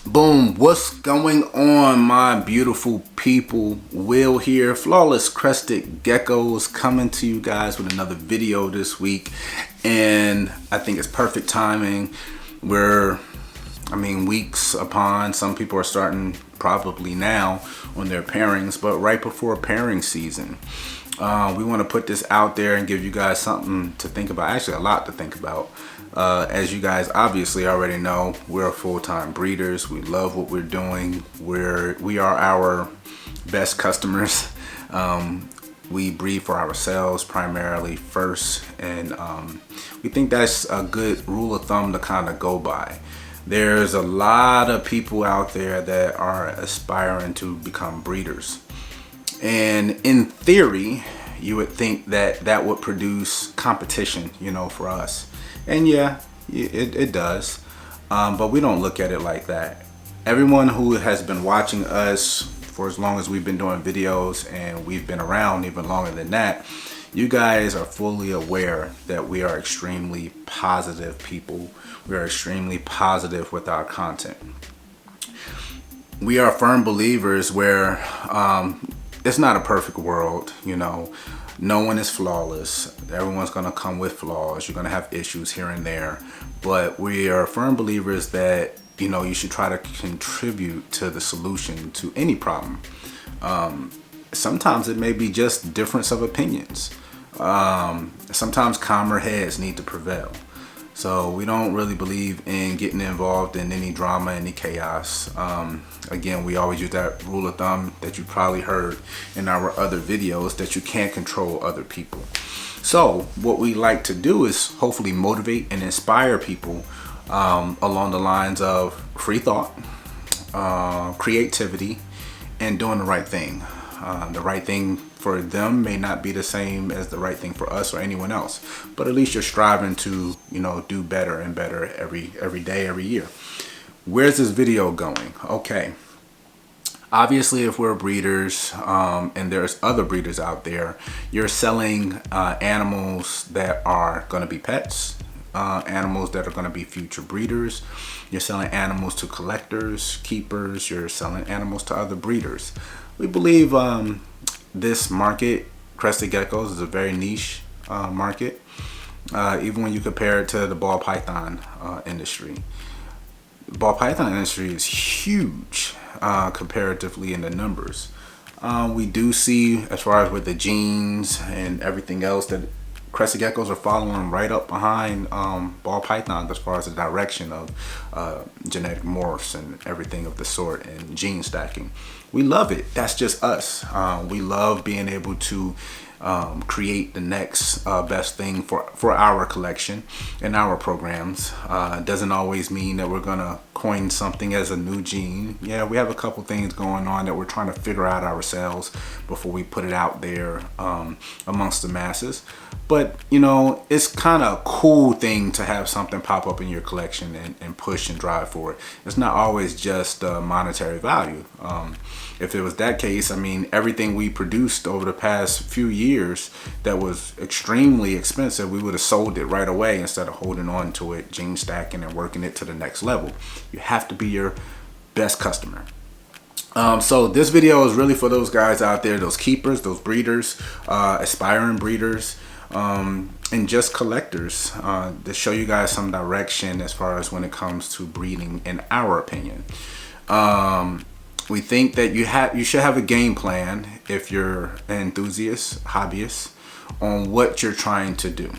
Boom, what's going on, my beautiful people? Will here, Flawless Crested Geckos, coming to you guys with another video this week. And I think it's perfect timing. Weeks upon, some people are starting probably now on their pairings, but right before pairing season. We want to put this out there and give you guys something to think about, actually a lot to think about. As you guys obviously already know, we're full-time breeders. We love what we're doing. We are our best customers. We breed for ourselves primarily first, and we think that's a good rule of thumb to kind of go by. There's a lot of people out there that are aspiring to become breeders, and in theory you would think that that would produce competition, for us. And yeah, it does, but we don't look at it like that. Everyone who has been watching us for as long as we've been doing videos, and we've been around even longer than that, you guys are fully aware that we are extremely positive people. We are extremely positive with our content. We are firm believers where it's not a perfect world, No one is flawless. Everyone's going to come with flaws. You're going to have issues here and there. But we are firm believers that, you should try to contribute to the solution to any problem. Sometimes it may be just difference of opinions. Sometimes calmer heads need to prevail. So we don't really believe in getting involved in any drama, any chaos. Again, we always use that rule of thumb that you probably heard in our other videos, that you can't control other people. So what we like to do is hopefully motivate and inspire people along the lines of free thought, creativity, and doing the right thing. The right thing for them may not be the same as the right thing for us or anyone else, but at least you're striving to, do better and better every day, every year. Where's this video going? Okay. Obviously, if we're breeders, and there's other breeders out there, you're selling animals that are going to be pets, animals that are going to be future breeders. You're selling animals to collectors, keepers. You're selling animals to other breeders. We believe this market, Crested Geckos, is a very niche market, even when you compare it to the ball python industry. The ball python industry is huge comparatively in the numbers. We do see, as far as with the genes and everything else, that Crested Geckos are following right up behind ball pythons as far as the direction of genetic morphs and everything of the sort, and gene stacking. We love it. That's just us. We love being able to create the next best thing for our collection and our programs. Doesn't always mean that we're gonna coin something as a new gene. Yeah, we have a couple things going on that we're trying to figure out ourselves before we put it out there amongst the masses. But it's kind of a cool thing to have something pop up in your collection and push and drive for it. It's not always just monetary value. If it was that case, everything we produced over the past few years that was extremely expensive, we would have sold it right away instead of holding on to it, gene stacking and working it to the next level. You have to be your best customer. So this video is really for those guys out there, those keepers, those breeders, aspiring breeders, and just collectors, to show you guys some direction as far as when it comes to breeding, in our opinion. We think that you should have a game plan if you're an enthusiast, hobbyist, on what you're trying to do.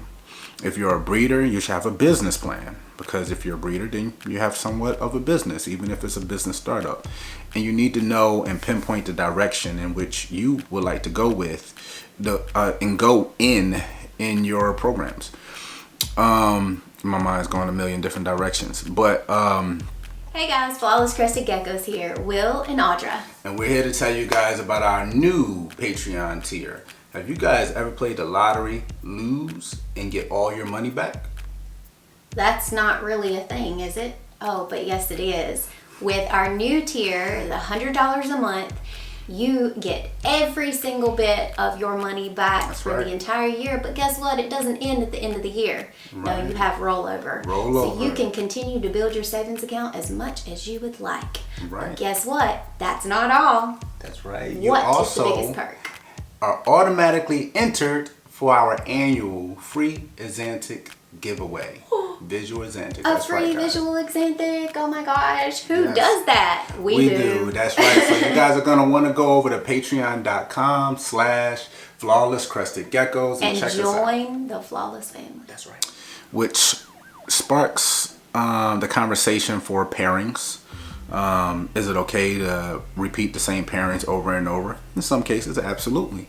If you're a breeder, you should have a business plan, because if you're a breeder, then you have somewhat of a business, even if it's a business startup. And you need to know and pinpoint the direction in which you would like to go with and go in your programs. My mind's going a million different directions, but hey guys, Flawless Crested Geckos here, Will and Audra. And we're here to tell you guys about our new Patreon tier. Have you guys ever played the lottery, lose, and get all your money back? That's not really a thing, is it? Oh, but yes it is. With our new tier, the $100 a month, you get every single bit of your money back for the right. entire year. But guess what? It doesn't end at the end of the year. Right. No, you have rollover. Rollover. So you can continue to build your savings account as much as you would like. Right. But guess what? That's not all. That's right. You What is also the biggest perk? are automatically entered for our annual free Exantic giveaway. Visual Exantic. A That's free right, guys. visual Exantic. Oh my gosh. Who Yes. does that? We do. That's right. So you guys are going to want to go over to patreon.com/flawless Crested Geckos and check us out. join the Flawless family. That's right. Which sparks the conversation for pairings. Is it okay to repeat the same pairings over and over? In some cases, absolutely.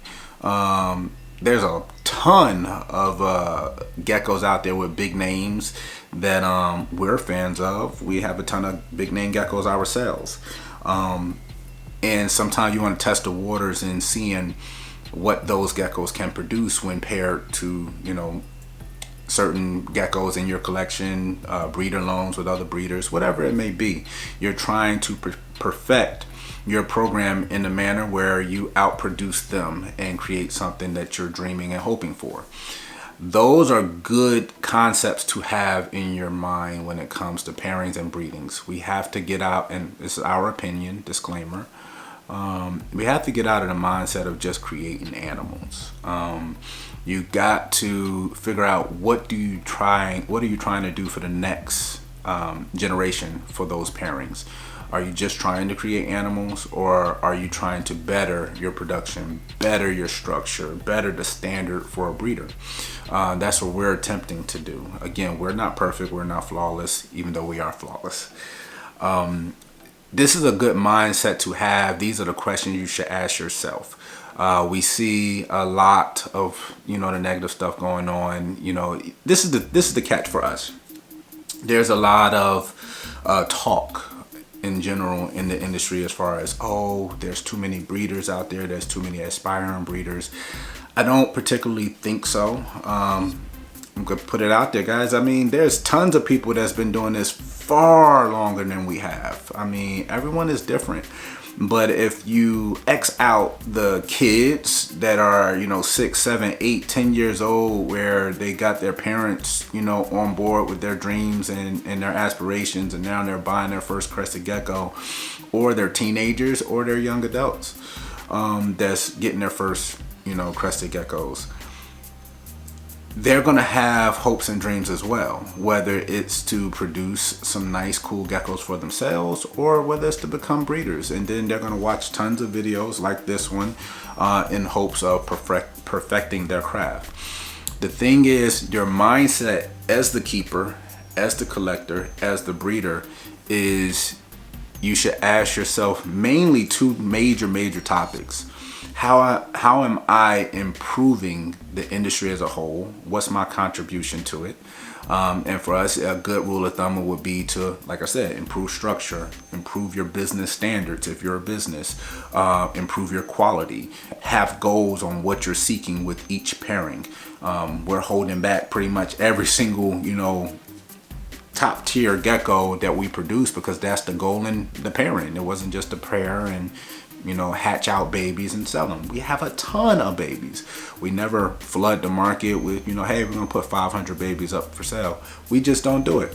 There's a ton of geckos out there with big names that we're fans of. We have a ton of big name geckos ourselves. And sometimes you want to test the waters in seeing what those geckos can produce when paired to, certain geckos in your collection, breeder loans with other breeders, whatever it may be. You're trying to perfect your program in a manner where you outproduce them and create something that you're dreaming and hoping for. Those are good concepts to have in your mind when it comes to pairings and breedings. We have to get out, and this is our opinion, disclaimer, we have to get out of the mindset of just creating animals. You got to figure out what are you trying to do for the next generation for those pairings. Are you just trying to create animals, or are you trying to better your production, better your structure, better the standard for a breeder? That's what we're attempting to do. Again, we're not perfect, we're not flawless, even though we are flawless. This is a good mindset to have. These are the questions you should ask yourself. We see a lot of the negative stuff going on. This is the catch for us. There's a lot of talk in general in the industry as far as, there's too many breeders out there, there's too many aspiring breeders. I don't particularly think so. I'm gonna put it out there, guys. I mean, there's tons of people that's been doing this far longer than we have. I mean, everyone is different. But if you X out the kids that are, 6, 7, 8, 10 years old, where they got their parents, on board with their dreams and their aspirations, and now they're buying their first crested gecko, or they're teenagers, or they're young adults that's getting their first, crested geckos, they're going to have hopes and dreams as well, whether it's to produce some nice cool geckos for themselves, or whether it's to become breeders. And then they're going to watch tons of videos like this one in hopes of perfecting their craft. The thing is, your mindset as the keeper, as the collector, as the breeder, is you should ask yourself mainly two major topics. How am I improving the industry as a whole? What's my contribution to it? And for us, a good rule of thumb would be to, like I said, improve structure, improve your business standards if you're a business, improve your quality, have goals on what you're seeking with each pairing. We're holding back pretty much every single, top tier gecko that we produce, because that's the goal in the pairing. It wasn't just a pair and hatch out babies and sell them. We have a ton of babies. We never flood the market with, hey, we're gonna put 500 babies up for sale. We just don't do it.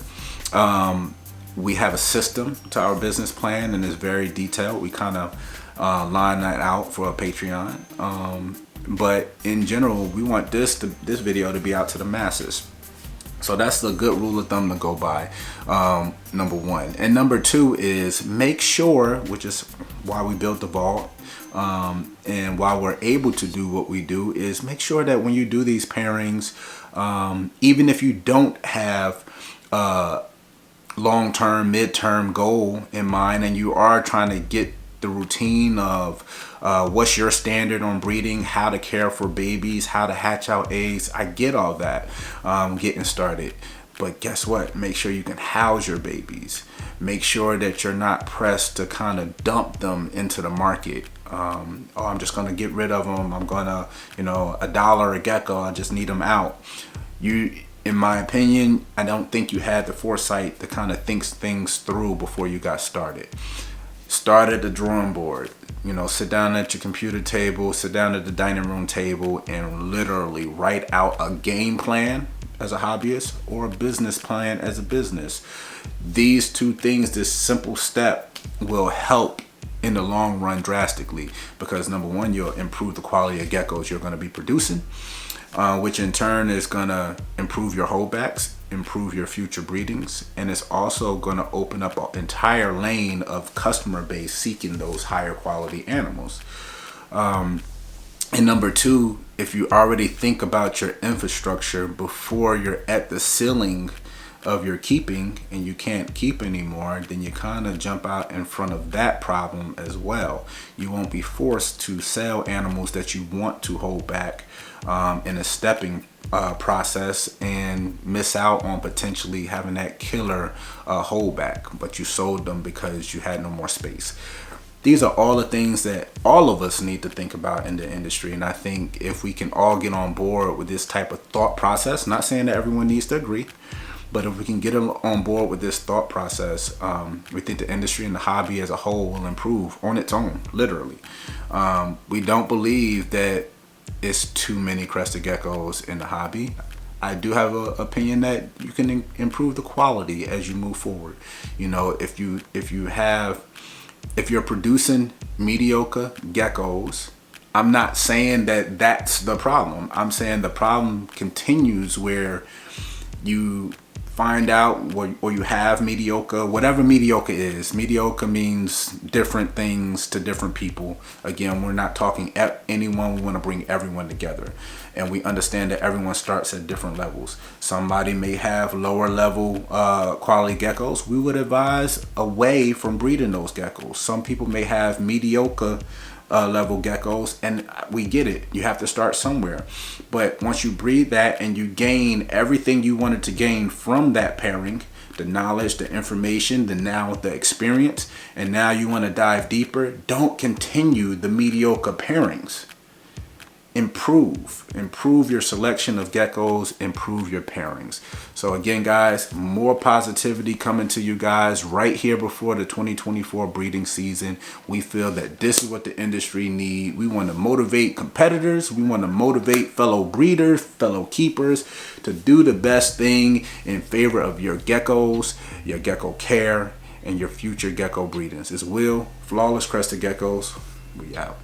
We have a system to our business plan, and it's very detailed. We kind of line that out for a Patreon. But in general, we want this video to be out to the masses. So that's a good rule of thumb to go by, number one. And number two is make sure, which is why we built the vault, and why we're able to do what we do, is make sure that when you do these pairings, even if you don't have a long-term, mid-term goal in mind, and you are trying to get the routine of what's your standard on breeding, how to care for babies, how to hatch out eggs. I get all that getting started. But guess what? Make sure you can house your babies. Make sure that you're not pressed to kind of dump them into the market. I'm just going to get rid of them. I'm going to, $1 a gecko. I just need them out. In my opinion, I don't think you had the foresight to kind of think things through before you got started. start at the drawing board. Sit down at your computer table, sit down at the dining room table, and literally write out a game plan as a hobbyist or a business plan as a business. These two things, this simple step, will help in the long run drastically, because number one, you'll improve the quality of geckos you're going to be producing, which in turn is going to improve your holdbacks, improve your future breedings, and it's also going to open up an entire lane of customer base seeking those higher quality animals. And number two, if you already think about your infrastructure before you're at the ceiling of your keeping and you can't keep anymore, then you kind of jump out in front of that problem as well. You won't be forced to sell animals that you want to hold back in a stepping process and miss out on potentially having that killer holdback, but you sold them because you had no more space. These are all the things that all of us need to think about in the industry. And I think if we can all get on board with this type of thought process, not saying that everyone needs to agree, but if we can get on board with this thought process, we think the industry and the hobby as a whole will improve on its own, literally. We don't believe that it's too many crested geckos in the hobby. I do have an opinion that you can improve the quality as you move forward. If you're producing mediocre geckos, I'm not saying that that's the problem. I'm saying the problem continues where you find out or you have mediocre, whatever mediocre is. Mediocre means different things to different people. Again, we're not talking at anyone. We want to bring everyone together. And we understand that everyone starts at different levels. Somebody may have lower level quality geckos. We would advise away from breeding those geckos. Some people may have mediocre level geckos, and we get it. You have to start somewhere. But once you breed that and you gain everything you wanted to gain from that pairing, the knowledge, the information, the experience, and now you want to dive deeper, don't continue the mediocre pairings. Improve your selection of geckos, improve your pairings. So again, guys, more positivity coming to you guys right here before the 2024 breeding season. We feel that this is what the industry needs. We want to motivate competitors. We want to motivate fellow breeders, fellow keepers to do the best thing in favor of your geckos, your gecko care, and your future gecko breedings. It's Will, Flawless Crested Geckos. We out.